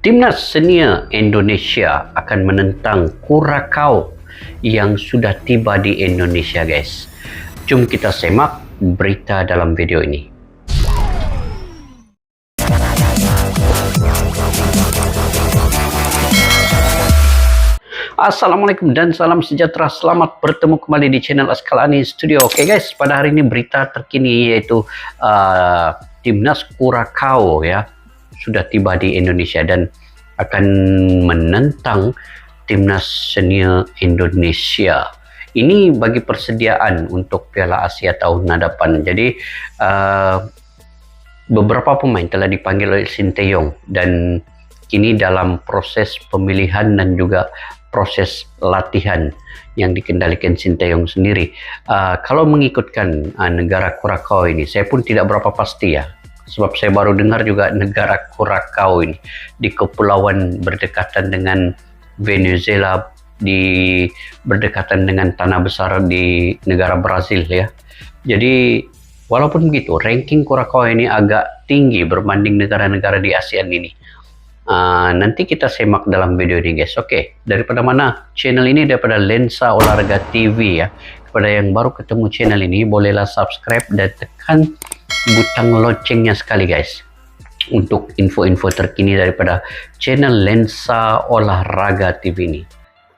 Timnas Senior Indonesia akan menentang Curacao yang sudah tiba di Indonesia, guys. Jom kita semak berita dalam video ini. Assalamualaikum dan salam sejahtera. Selamat bertemu kembali di channel Askalani Studio. Oke guys, pada hari ini berita terkini yaitu Timnas Curacao ya sudah tiba di Indonesia dan akan menentang Timnas Senior Indonesia. Ini bagi persediaan untuk Piala Asia tahun hadapan. Jadi beberapa pemain telah dipanggil oleh Sinteyong dan kini dalam proses pemilihan dan juga proses latihan yang dikendalikan Sinteyong sendiri. Kalau mengikutkan negara Curacao ini, saya pun tidak berapa pasti ya. Sebab saya baru dengar juga negara Curacao ini di kepulauan berdekatan dengan Venezuela, berdekatan dengan tanah besar di negara Brazil ya. Jadi walaupun begitu, ranking Curacao ini agak tinggi berbanding negara-negara di ASEAN ini. Nanti kita semak dalam video ini guys. Oke, daripada mana channel ini? Daripada Lensa Olahraga TV ya. Kepada yang baru ketemu channel ini, bolehlah subscribe dan tekan butang loncengnya sekali guys, untuk info-info terkini daripada channel Lensa Olahraga TV ini.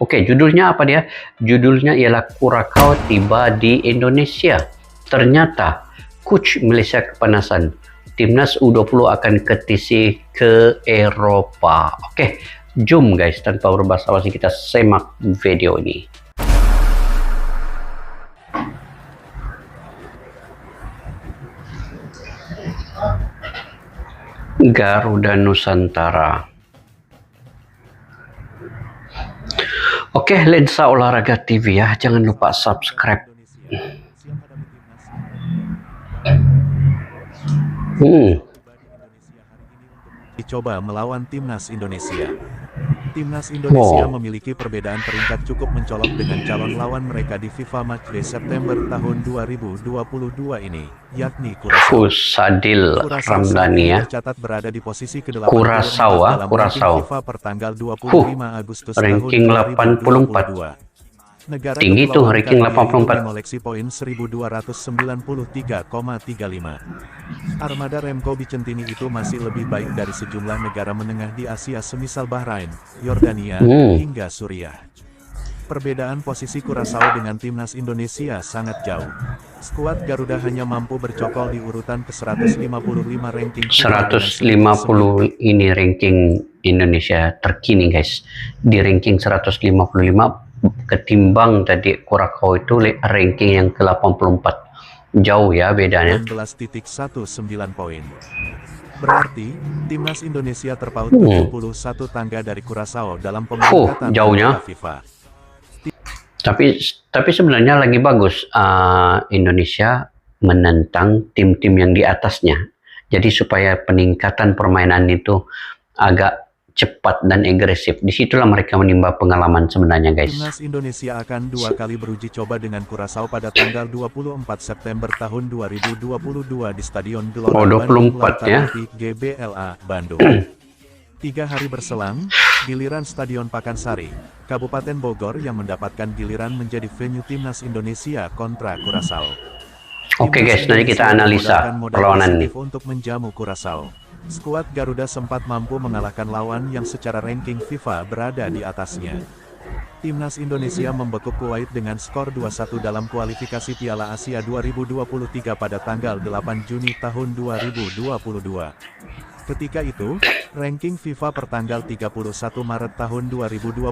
Oke, judulnya apa dia? Judulnya ialah Curacao tiba di Indonesia. Ternyata coach Malaysia kepanasan. Timnas U20 akan ketisi ke Eropa. Oke, jom guys, tanpa berbasa-basi kita semak video ini. Garuda Nusantara. Oke, Lensa Olahraga TV ya, jangan lupa subscribe. Dicoba melawan Timnas Indonesia. Timnas Indonesia memiliki perbedaan peringkat cukup mencolok dengan calon lawan mereka di FIFA Matchday September tahun 2022 ini, yakni Curacao. Sadil Ramdhani ya. Tercatat berada di posisi ke-8 dalam ranking FIFA pertanggal 25 Agustus ranking tahun 84. Negara tinggi tuh ranking 84. Mengoleksi poin 1293,35. Armada Remco Vicentini itu masih lebih baik dari sejumlah negara menengah di Asia semisal Bahrain, Yordania, hingga Suriah. Perbedaan posisi Curacao dengan Timnas Indonesia sangat jauh. Skuad Garuda hanya mampu bercokol di urutan ke-155 ranking. 150 ini ranking Indonesia terkini guys. Di ranking 155 ketimbang tadi Curacao itu ranking yang ke-84. Jauh ya bedanya. 16.19 poin. Berarti Timnas Indonesia terpaut 71 tangga dari Curacao dalam pemeringkatan jauhnya FIFA. Tapi sebenarnya lagi bagus Indonesia menentang tim-tim yang di atasnya. Jadi supaya peningkatan permainan itu agak cepat dan agresif. Disitulah mereka menimba pengalaman sebenarnya guys. Timnas Indonesia akan dua kali beruji coba dengan Curacao pada tanggal 24 September tahun 2022 di Stadion Gelora Bandung Lautan GBLA Bandung. 3 hari berselang, giliran Stadion Pakansari, Kabupaten Bogor yang mendapatkan giliran menjadi venue Timnas Indonesia kontra Curacao. Oke guys, nanti kita analisa perlawanan ini. Untuk menjamu Curacao, skuad Garuda sempat mampu mengalahkan lawan yang secara ranking FIFA berada di atasnya. Timnas Indonesia membekuk Kuwait dengan skor 2-1 dalam kualifikasi Piala Asia 2023 pada tanggal 8 Juni tahun 2022. Ketika itu, ranking FIFA pertanggal 31 Maret tahun 2022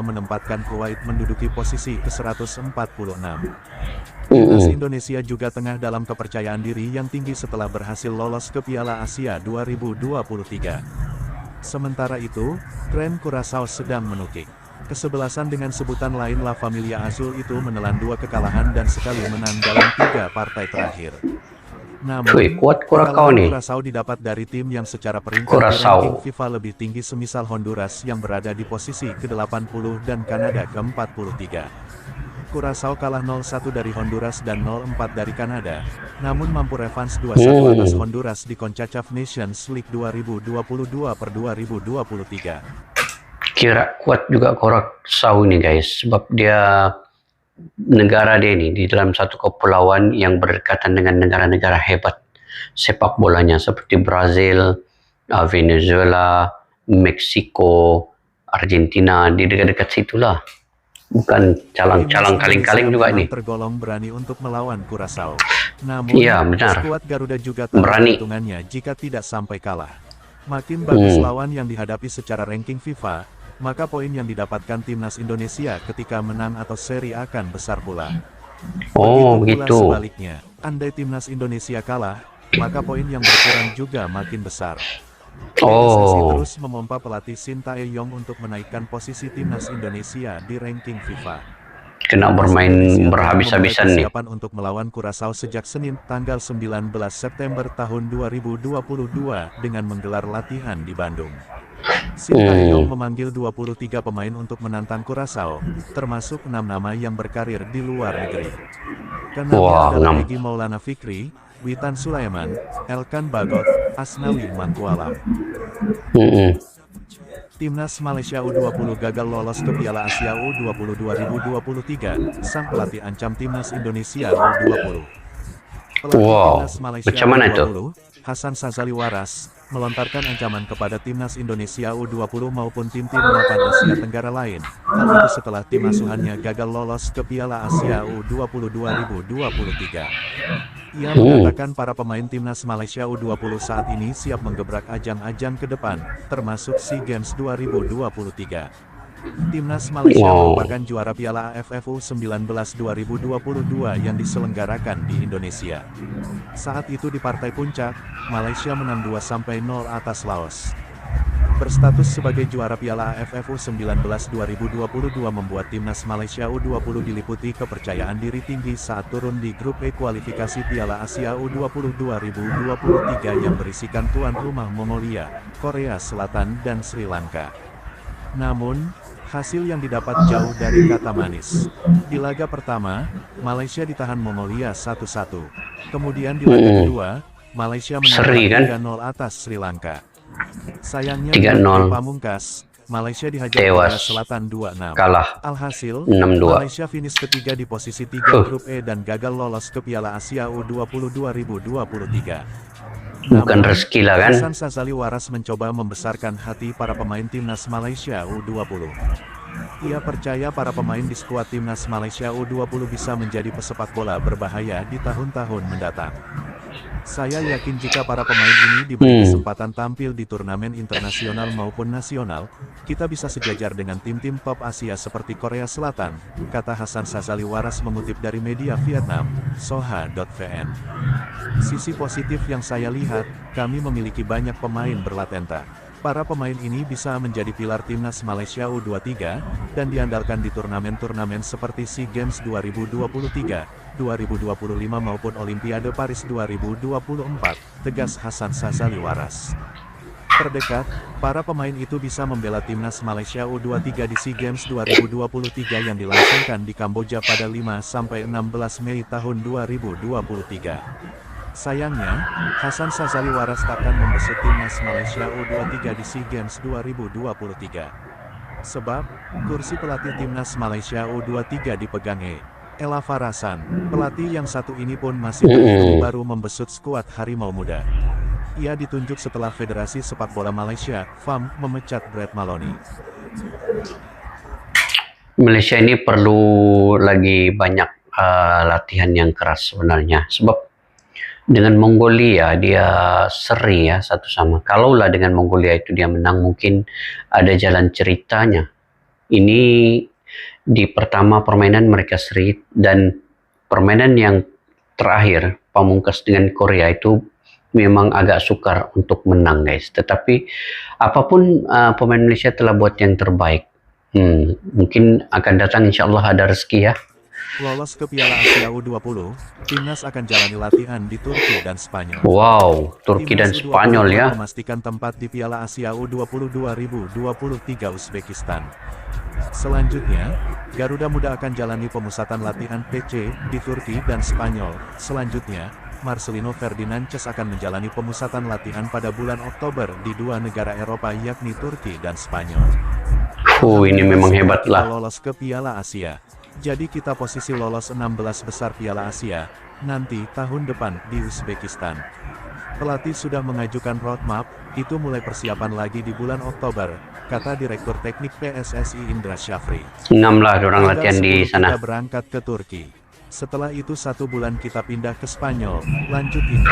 menempatkan Kuwait menduduki posisi ke-146. Timnas Indonesia juga tengah dalam kepercayaan diri yang tinggi setelah berhasil lolos ke Piala Asia 2023. Sementara itu, tren Curacao sedang menukik. Kesebelasan dengan sebutan lain La Familia Azul itu menelan 2 kekalahan dan sekali menang dalam 3 partai terakhir. Namun, kuat Curacao nih. Curacao didapat dari tim yang secara peringkat ranking FIFA lebih tinggi semisal Honduras yang berada di posisi ke-80 dan Kanada ke-43. Curaçao kalah 0-1 dari Honduras dan 0-4 dari Kanada, namun mampu revanse 2-1 atas Honduras di CONCACAF Nations League 2022 per 2023. Kira kuat juga Curaçao ini guys, sebab negara dia ini di dalam satu kepulauan yang berdekatan dengan negara-negara hebat sepak bolanya seperti Brazil, Venezuela, Meksiko, Argentina, di dekat-dekat situlah. Bukan calang-calang kaling-kaling juga ini. Tergolong berani untuk melawan Curaçao. Namun, iya, benar. skuad Garuda juga tahu perhitungannya jika tidak sampai kalah. Makin bagus lawan yang dihadapi secara ranking FIFA, maka poin yang didapatkan timnas Indonesia ketika menang atau seri akan besar pula. Begitu. Sebaliknya, andai timnas Indonesia kalah, maka poin yang berkurang juga makin besar. PSSI terus memompa pelatih Sintayong untuk menaikkan posisi timnas Indonesia di ranking FIFA. Kena bermain berhabis-habisan nih. Persiapan untuk melawan Curaçao sejak Senin tanggal 19 September tahun 2022 dengan menggelar latihan di Bandung. Sintayong memanggil 23 pemain untuk menantang Curaçao, termasuk 6 nama yang berkarir di luar negeri. Kenamnya adalah Egy Maulana Fikri, Witan Sulaiman, Elkan Bagot, Asnawi Mangkualam. Timnas Malaysia U20 gagal lolos ke Piala Asia U20 2023, sang pelatih ancam timnas Indonesia U20. Pelatih timnas Malaysia U20, Hasan Sazali Waras, melontarkan ancaman kepada timnas Indonesia U20 maupun tim-tim mapan Asia Tenggara lain. Hal itu setelah tim asuhannya gagal lolos ke Piala Asia U20 2023. Ia mengatakan para pemain timnas Malaysia U20 saat ini siap menggebrak ajang-ajang ke depan, termasuk SEA Games 2023. Timnas Malaysia merupakan juara Piala AFF U19 2022 yang diselenggarakan di Indonesia. Saat itu di partai puncak, Malaysia menang 2-0 atas Laos. Berstatus sebagai juara Piala AFF U19 2022 membuat timnas Malaysia U20 diliputi kepercayaan diri tinggi saat turun di grup E kualifikasi Piala Asia U20 2023 yang berisikan tuan rumah Mongolia, Korea Selatan dan Sri Lanka. Namun, hasil yang didapat jauh dari kata manis. Di laga pertama, Malaysia ditahan Mongolia 1-1. Kemudian di laga kedua, Malaysia menang 3-0 atas Sri Lanka. Sayangnya di pamungkas, Malaysia dihajar Korea Selatan 2-6. Kalah. Alhasil, 6-2. Malaysia finish ketiga di posisi 3 grup E dan gagal lolos ke Piala Asia U20 2023. Bukan rezeki lah kan? Hasan Sazali Waras mencoba membesarkan hati para pemain timnas Malaysia U20. Ia percaya para pemain di skuad timnas Malaysia U20 bisa menjadi pesepak bola berbahaya di tahun-tahun mendatang. Saya yakin jika para pemain ini diberi kesempatan tampil di turnamen internasional maupun nasional, kita bisa sejajar dengan tim-tim top Asia seperti Korea Selatan, kata Hasan Sazali Waras mengutip dari media Vietnam, soha.vn. Sisi positif yang saya lihat, kami memiliki banyak pemain berlatenta. Para pemain ini bisa menjadi pilar timnas Malaysia U23, dan diandalkan di turnamen-turnamen seperti SEA Games 2023, 2025 maupun Olimpiade Paris 2024, tegas Hasan Sazali Waras. Terdekat, para pemain itu bisa membela timnas Malaysia U23 di SEA Games 2023 yang dilangsungkan di Kamboja pada 5-16 Mei tahun 2023. Sayangnya, Hasan Sazali Waras takkan membesut timnas Malaysia U23 di SEA Games 2023. Sebab, kursi pelatih timnas Malaysia U23 dipegang Ella Farasan. Pelatih yang satu ini pun masih baru membesut skuad Harimau Muda. Ia ditunjuk setelah Federasi Sepak Bola Malaysia, FAM, memecat Brett Maloney. Malaysia ini perlu lagi banyak latihan yang keras sebenarnya. Sebab dengan Mongolia dia seri ya satu sama. Kalaulah dengan Mongolia itu dia menang, mungkin ada jalan ceritanya. Ini di pertama permainan mereka seri, dan permainan yang terakhir pamungkas dengan Korea itu memang agak sukar untuk menang guys. Tetapi apapun pemain Malaysia telah buat yang terbaik. Mungkin akan datang insya Allah ada rezeki ya. Lolos ke Piala Asia U20, timnas akan jalani latihan di Turki dan Spanyol. Wow, Turki dan Spanyol ya. Memastikan tempat di Piala Asia U20 2023 Uzbekistan. Selanjutnya, Garuda Muda akan jalani pemusatan latihan PC di Turki dan Spanyol. Selanjutnya, Marcelino Ferdinandes akan menjalani pemusatan latihan pada bulan Oktober di dua negara Eropa yakni Turki dan Spanyol. Ini memang hebat Kita lah. lolos ke Piala Asia. Jadi kita posisi lolos 16 besar Piala Asia, nanti tahun depan di Uzbekistan. Pelatih sudah mengajukan roadmap, itu mulai persiapan lagi di bulan Oktober, kata Direktur Teknik PSSI Indra Syafri. 6 lah orang latihan di Tanggal 10 sana. Kita berangkat ke Turki. Setelah itu 1 bulan kita pindah ke Spanyol, lanjut ini.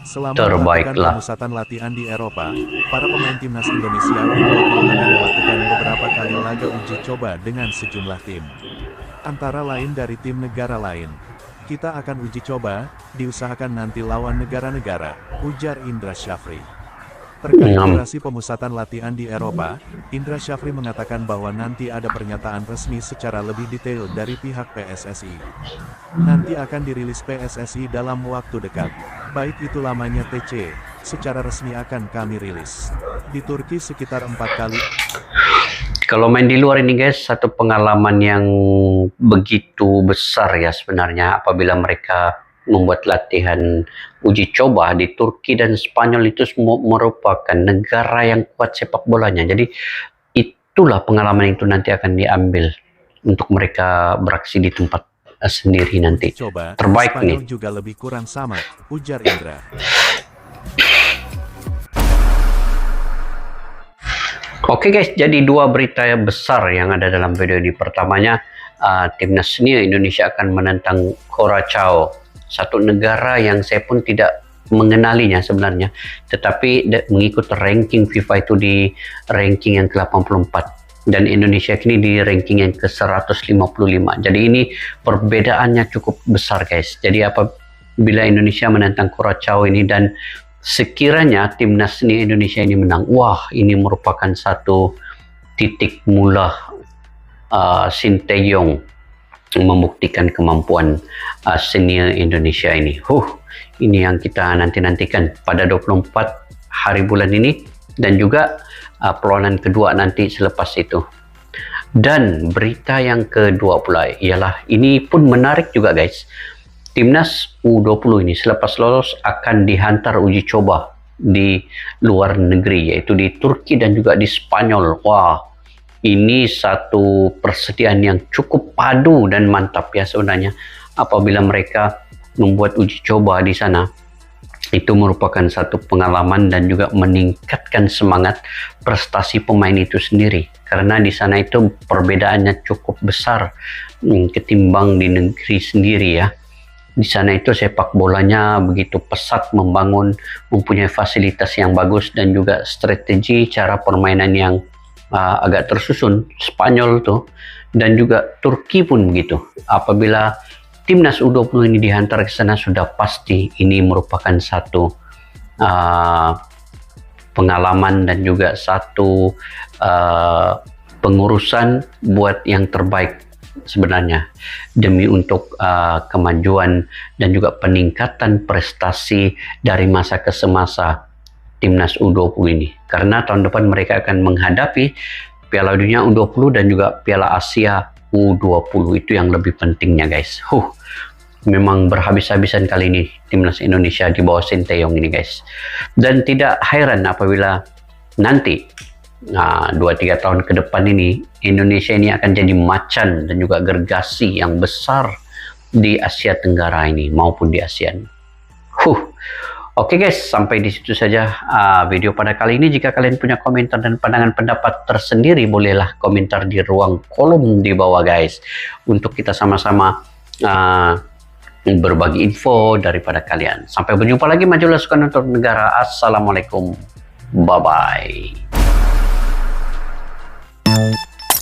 Selama Terbaik melakukan lah. pemusatan latihan di Eropa, para pemain timnas Indonesia U20 akan melakukan beberapa kali laga uji coba dengan sejumlah tim. Antara lain dari tim negara lain. Kita akan uji coba, diusahakan nanti lawan negara-negara, ujar Indra Syafri. Terkait durasi pemusatan latihan di Eropa, Indra Syafri mengatakan bahwa nanti ada pernyataan resmi secara lebih detail dari pihak PSSI. Nanti akan dirilis PSSI dalam waktu dekat. Baik itu lamanya TC, secara resmi akan kami rilis. Di Turki sekitar 4 kali. Kalau main di luar ini guys, satu pengalaman yang begitu besar ya sebenarnya apabila mereka membuat latihan uji coba di Turki dan Spanyol itu merupakan negara yang kuat sepak bolanya. Jadi itulah pengalaman itu nanti akan diambil untuk mereka beraksi di tempat sendiri nanti. Coba, terbaik Spanyol nih. juga lebih kurang sama, ujar Indra. Oke guys, jadi dua berita yang besar yang ada dalam video ini. Pertamanya, timnas senior Indonesia akan menentang Curaçao, satu negara yang saya pun tidak mengenalinya sebenarnya, tetapi mengikut ranking FIFA itu di ranking yang ke-84 dan Indonesia kini di ranking yang ke-155. Jadi ini perbedaannya cukup besar guys. Jadi apabila Indonesia menentang Curaçao ini dan sekiranya timnas seni Indonesia ini menang, wah ini merupakan satu titik mula Sinteyong membuktikan kemampuan senior Indonesia ini. Ini yang kita nantikan pada 24 hari bulan ini dan juga perlawanan kedua nanti selepas itu. Dan berita yang kedua pula ialah ini pun menarik juga guys. Timnas U20 ini selepas lolos akan dihantar uji coba di luar negeri, yaitu di Turki dan juga di Spanyol. Wah, ini satu persediaan yang cukup padu dan mantap ya sebenarnya. Apabila mereka membuat uji coba di sana, itu merupakan satu pengalaman dan juga meningkatkan semangat prestasi pemain itu sendiri. Karena di sana itu perbedaannya cukup besar ketimbang di negeri sendiri ya. Di sana itu sepak bolanya begitu pesat membangun, mempunyai fasilitas yang bagus dan juga strategi cara permainan yang agak tersusun. Spanyol tuh dan juga Turki pun begitu. Apabila timnas U20 ini dihantar ke sana, sudah pasti ini merupakan satu pengalaman dan juga satu pengurusan buat yang terbaik sebenarnya demi untuk kemajuan dan juga peningkatan prestasi dari masa ke semasa timnas U20 ini. Karena tahun depan mereka akan menghadapi Piala Dunia U20 dan juga Piala Asia U20. Itu yang lebih pentingnya guys. Memang berhabis-habisan kali ini timnas Indonesia di bawah Sinteyong ini guys. Dan tidak heran apabila nanti 2-3 tahun ke depan ini Indonesia ini akan jadi macan dan juga gergasi yang besar di Asia Tenggara ini maupun di ASEAN. Oke guys, sampai di situ saja video pada kali ini. Jika kalian punya komentar dan pandangan pendapat tersendiri, bolehlah komentar di ruang kolom di bawah guys, untuk kita sama-sama berbagi info daripada kalian. Sampai berjumpa lagi, majulah sukan untuk negara. Assalamualaikum, bye bye.